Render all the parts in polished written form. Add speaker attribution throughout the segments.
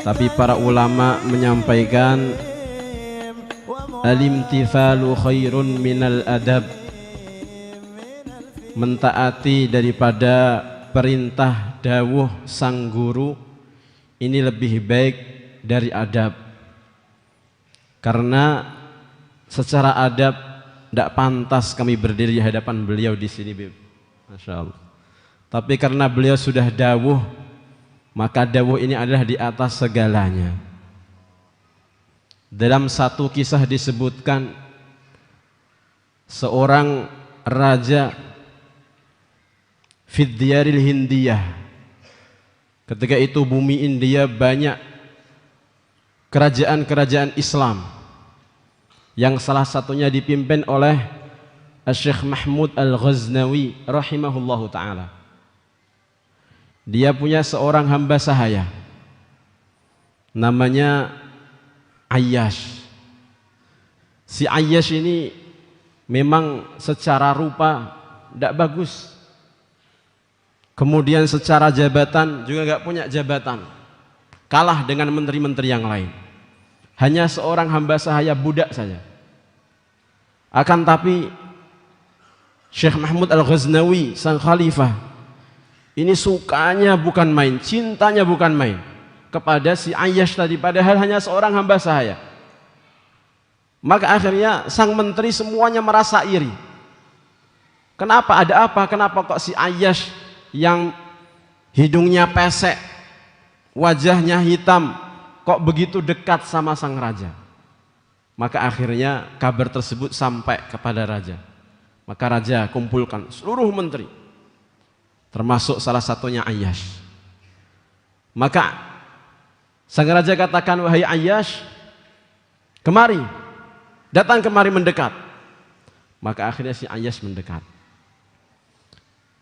Speaker 1: Tapi para ulama menyampaikan al-imtithalu khairun minal adab, mentaati daripada perintah dawuh sang guru ini lebih baik dari adab. Karena secara adab tidak pantas kami berdiri di hadapan beliau di sini, Masya Allah. Tapi karena beliau sudah dawuh, maka dawuh ini adalah di atas segalanya. Dalam satu kisah disebutkan seorang raja fid diyaril Hindiyah. Ketika itu bumi India banyak kerajaan-kerajaan Islam yang salah satunya dipimpin oleh Syekh Mahmud Al-Ghaznawi rahimahullahu ta'ala. Dia punya seorang hamba sahaya namanya Ayyash. Si Ayyash ini memang secara rupa tidak bagus, kemudian secara jabatan juga nggak punya jabatan, kalah dengan menteri-menteri yang lain. Hanya seorang hamba sahaya budak saja. Akan tapi Syekh Mahmud Al-Ghaznawi sang khalifah ini sukanya bukan main, cintanya bukan main kepada si Ayyash tadi, padahal hanya seorang hamba sahaya. Maka akhirnya sang menteri semuanya merasa iri. Kenapa? Ada apa? Kenapa kok si Ayyash yang hidungnya pesek, wajahnya hitam, kok begitu dekat sama sang raja? Maka akhirnya kabar tersebut sampai kepada raja. Maka raja kumpulkan seluruh menteri, termasuk salah satunya Ayyash. Maka sang raja katakan, wahai Ayyash, kemari, datang kemari mendekat. Maka akhirnya si Ayyash mendekat.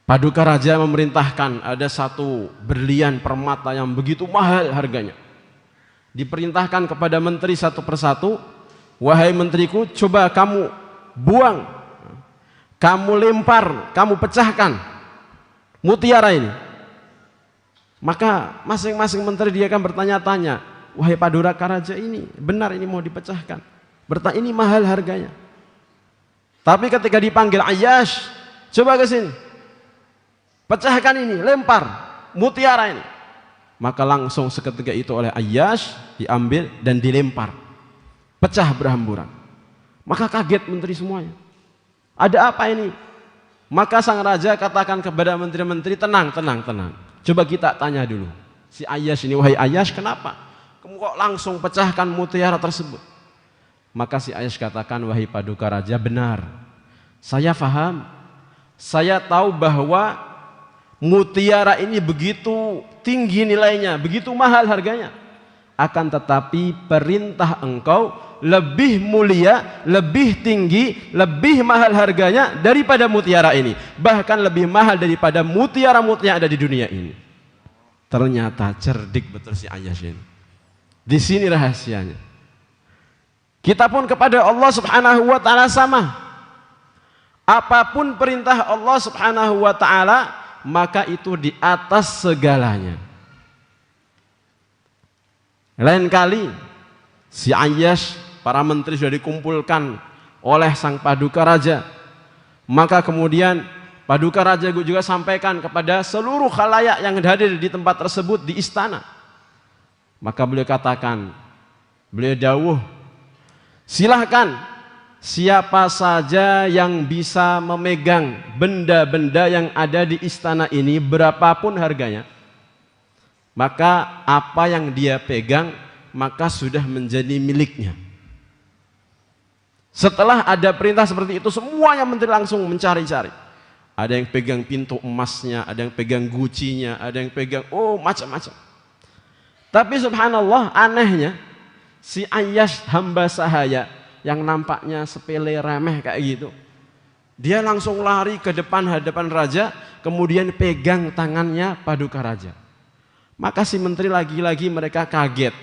Speaker 1: Paduka raja memerintahkan ada satu berlian permata yang begitu mahal harganya. Diperintahkan kepada menteri satu persatu, wahai menteriku, coba kamu buang, kamu lempar, kamu pecahkan mutiara ini. Maka masing-masing menteri dia akan bertanya-tanya, wahai paduka raja, ini benar ini mau dipecahkan? Bertanya, ini mahal harganya. Tapi ketika dipanggil Ayyash, coba ke sini, pecahkan ini, lempar mutiara ini. Maka langsung seketika itu oleh Ayyash diambil dan dilempar, pecah berhamburan. Maka kaget menteri semuanya, ada apa ini? Maka sang raja katakan kepada menteri-menteri, tenang, tenang, tenang. Coba kita tanya dulu si Ayyash ini, wahai Ayyash, kenapa kamu kok langsung pecahkan mutiara tersebut? Maka si Ayyash katakan, wahai paduka raja, benar, saya faham, saya tahu bahwa mutiara ini begitu tinggi nilainya, begitu mahal harganya. Akan tetapi perintah engkau lebih mulia, lebih tinggi, lebih mahal harganya daripada mutiara ini. Bahkan lebih mahal daripada mutiara-mutiara yang ada di dunia ini. Ternyata cerdik betul si Ayyash ini. Di sini rahasianya. Kita pun kepada Allah Subhanahu wa ta'ala sama. Apapun perintah Allah Subhanahu wa ta'ala, maka itu di atas segalanya. Lain kali si Ayyash, para menteri sudah dikumpulkan oleh sang paduka raja. Maka kemudian paduka raja juga sampaikan kepada seluruh khalayak yang hadir di tempat tersebut di istana. Maka beliau katakan, beliau dawuh, silahkan siapa saja yang bisa memegang benda-benda yang ada di istana ini, berapapun harganya, maka apa yang dia pegang maka sudah menjadi miliknya. Setelah ada perintah seperti itu, semuanya menteri langsung mencari-cari. Ada yang pegang pintu emasnya, ada yang pegang gucinya, ada yang pegang macam-macam. Tapi subhanallah, anehnya si Ayyash hamba sahaya yang nampaknya sepele remeh kayak gitu, dia langsung lari ke depan hadapan raja, kemudian pegang tangannya paduka raja. Maka si menteri lagi-lagi mereka kaget.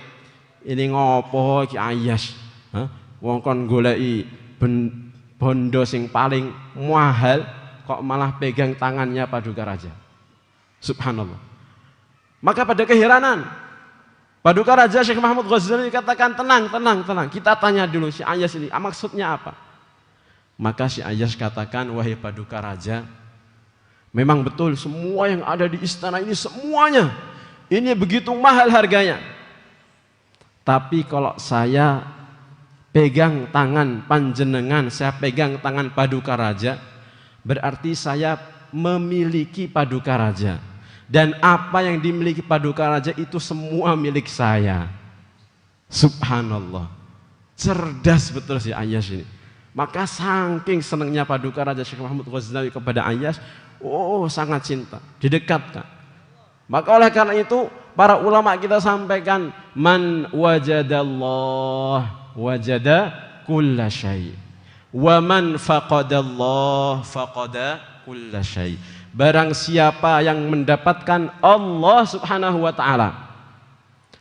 Speaker 1: Ini ngopo ki Ayyash? Wong kon goleki bondo sing paling mahal kok malah pegang tangannya paduka raja. Subhanallah. Maka pada keheranan Paduka Raja Syekh Mahmud Ghazali katakan tenang. Kita tanya dulu si Ayas ini maksudnya apa? Maka si Ayas katakan, wahai Paduka Raja, memang betul semua yang ada di istana ini semuanya ini begitu mahal harganya. Tapi kalau saya pegang tangan panjenengan, saya pegang tangan Paduka Raja, berarti saya memiliki Paduka Raja. Dan apa yang dimiliki Paduka Raja itu semua milik saya. Subhanallah. Cerdas betul si Ayas ini. Maka saking senangnya Paduka Raja Syekh Mahmud Ghazali kepada Ayas, sangat cinta, didekatkan. Maka oleh karena itu para ulama kita sampaikan, man wajadallah wajada kulla syai' wa man faqadallah faqada kulla syai'. Barang siapa yang mendapatkan Allah Subhanahu wa taala,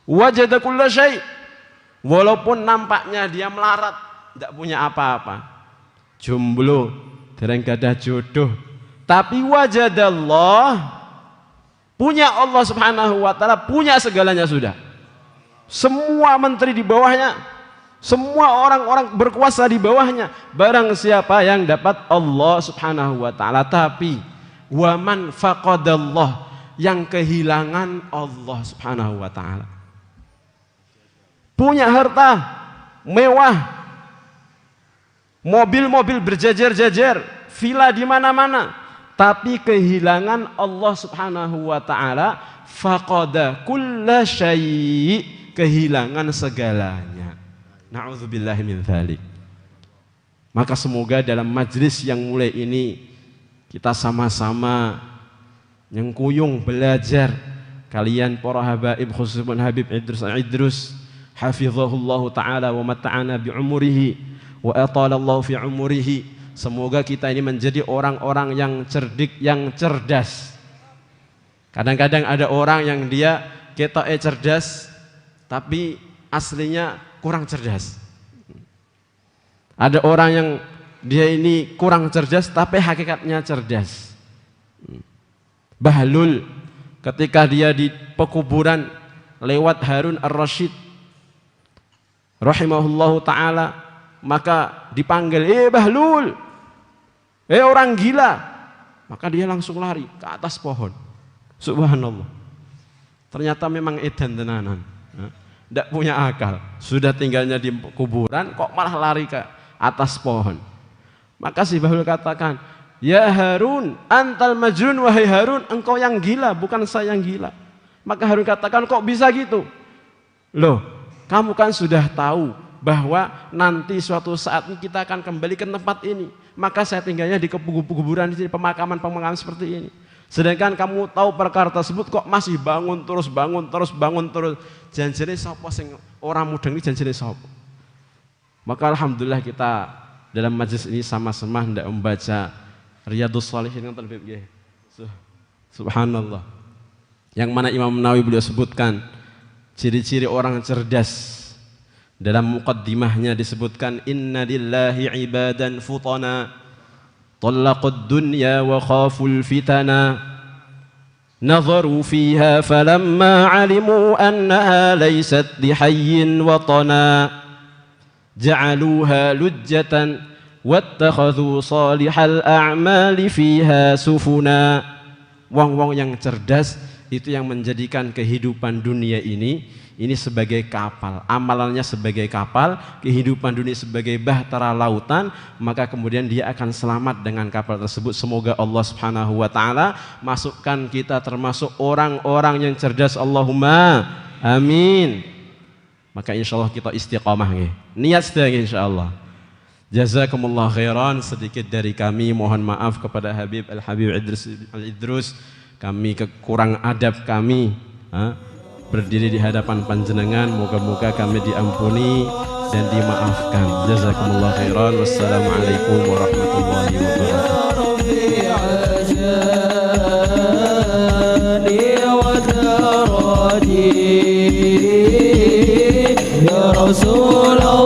Speaker 1: wajada kulla syai', walaupun nampaknya dia melarat, tidak punya apa-apa, jomblo, dereng gadah jodoh, tapi wajadallah, punya Allah Subhanahu wa taala, punya segalanya sudah. Semua menteri di bawahnya, semua orang-orang berkuasa di bawahnya. Barang siapa yang dapat Allah Subhanahu wa taala, tapi waman faqadallah, yang kehilangan Allah Subhanahu wa taala. Punya harta mewah, mobil-mobil berjejer-jejer, villa di mana-mana, tapi kehilangan Allah Subhanahu wa taala, faqada kulla syai', kehilangan segalanya. Na'udzubillahi min dzalik. Maka semoga dalam majlis yang mulai ini kita sama-sama nyengkuyung belajar. Kalian para habaib, khususnya Habib Idrus hafizahullahu taala wa mata'ana bi umurihi wa atalallahu fi umurihi. Semoga kita ini menjadi orang-orang yang cerdik, yang cerdas. Kadang-kadang ada orang yang dia ketoke cerdas tapi aslinya kurang cerdas. Ada orang yang dia ini kurang cerdas tapi hakikatnya cerdas. Bahlul ketika dia di pekuburan lewat Harun Ar-Rasyid rahimahullahu ta'ala, maka dipanggil, Bahlul, orang gila. Maka dia langsung lari ke atas pohon. Subhanallah. Ternyata memang edan tenanan, tidak punya akal. Sudah tinggalnya di kuburan kok malah lari ke atas pohon. Maka si Bahlul katakan, ya Harun, antal majnun, wahai Harun, engkau yang gila, bukan saya yang gila. Maka Harun katakan, kok bisa gitu? Loh, kamu kan sudah tahu bahwa nanti suatu saat ini kita akan kembali ke tempat ini. Maka saya tinggalnya di kuburan, di pemakaman seperti ini. Sedangkan kamu tahu perkara tersebut kok masih bangun terus. Janjane sapa sing ora mudeng iki, janjane sapa? Maka alhamdulillah kita dalam majlis ini sama-sama hendak membaca Riyadhus Shalihin yang terlebih nggih. Subhanallah. Yang mana Imam Nawawi beliau sebutkan ciri-ciri orang cerdas. Dalam muqaddimahnya disebutkan, inna lillahi ibadan futana talaqud dunya wa khaful fitana nazaru fiha falamma alimu annaha laysat lihayyin watana ja'aluha lujjatan wattakhadhu salihal a'mali fiha sufuna. Wong-wong yang cerdas itu yang menjadikan kehidupan dunia ini sebagai kapal, amalannya sebagai kapal, kehidupan dunia sebagai bahtera lautan, maka kemudian dia akan selamat dengan kapal tersebut. Semoga Allah Subhanahu wa taala masukkan kita termasuk orang-orang yang cerdas, Allahumma amin. Maka insyaallah kita istiqamah nggih. Niat sedaya insyaallah. Jazakumullah khairan. Sedikit dari kami mohon maaf kepada Habib Al-Habib Idrus, kami kekurang adab kami berdiri di hadapan panjenengan, moga-moga kami diampuni dan dimaafkan. Jazakumullah khairan. Wassalamualaikum warahmatullahi wabarakatuh. Ya Rasulullah.